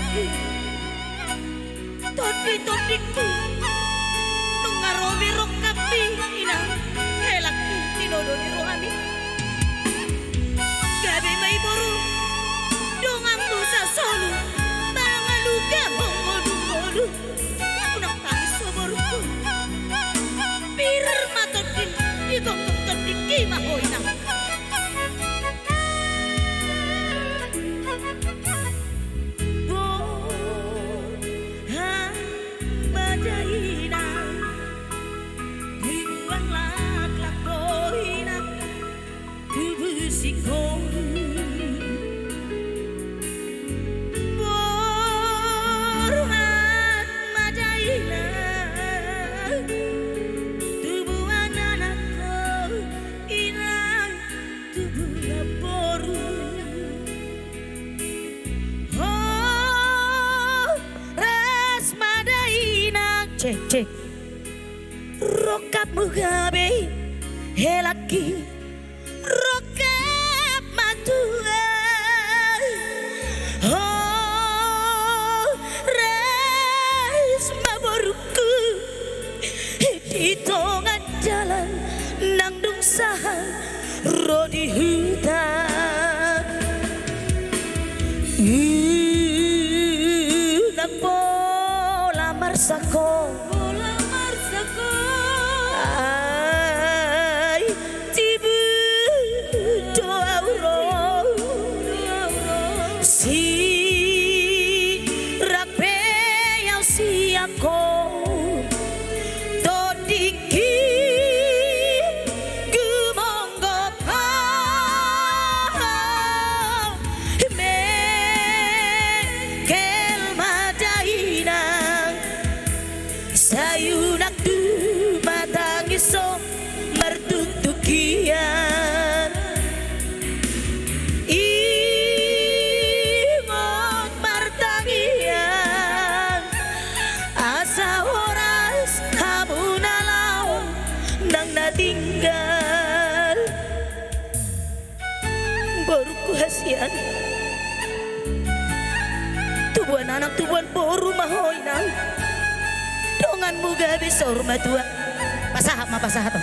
laki todi-todiku nungaromi rok kapi ina laki tinodoni rohani gabe mai boru dongamu sasolu mangaluga mongodu-ngodu unak tangis soborku pirer matodin ditototodiki mahoina cek rokap mugabe helaki rokap matua oh res maboruku di tengah jalan nangdung saha rodi hutan nak pola marsako sayunak du matangiso mertutukian imot martangian asa horas kamu nalaw nang natinggal baru kuhasian tubuhan anak tubuhan boru mahoinan dongan muga besar matua pasahat ma pasahat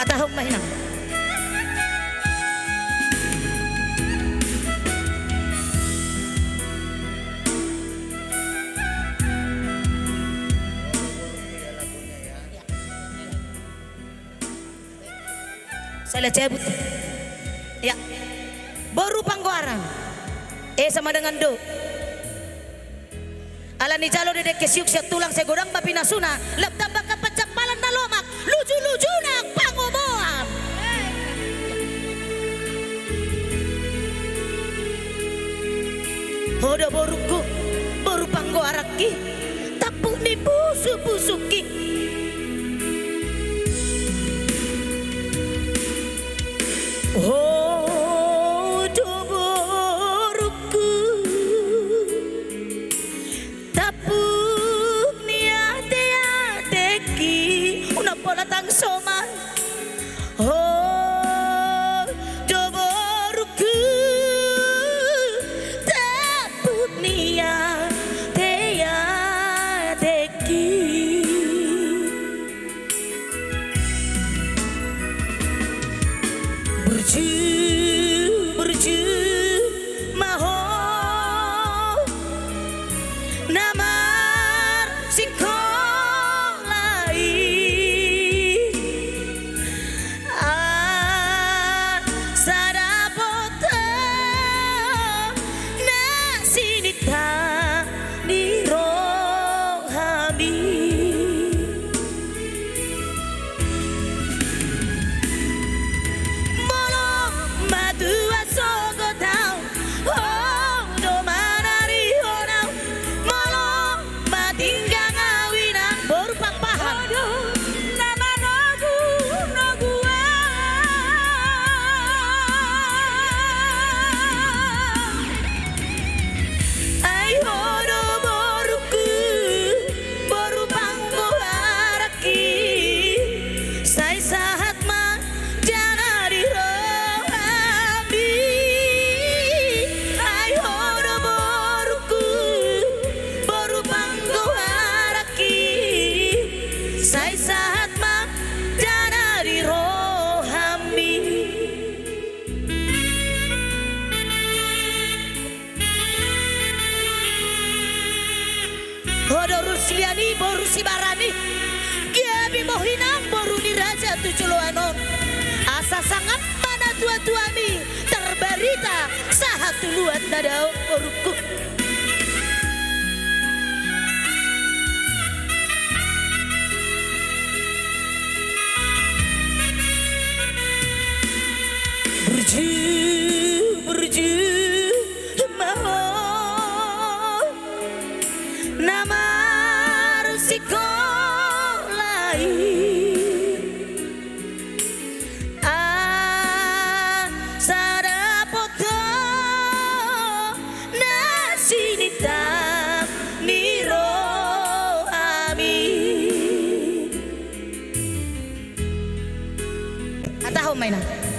hatahong mahinang saya cebut ya baru panggoaran sama dengan do ala ni jalo dedek kesiuk siap tulang segodang bapi nasuna lep tambah kepecak malan dalomak lucu-lucu nak pangomoan hoda boruku baru panggoaraki tapuk ni busu-busuki oh doboruku tapuk niate-ateki una pola tang soman oh doboruku tapuk niate-ateki Hodorul Siliani boru Sibarani Kiabi Mohinang boru ni Raja Tujuloanon asa sangat mana tua-tuami terberita sahat tuluat nadau boruku Berju mau nama rusiko lain asara poto nasinita niro ami ataho mainan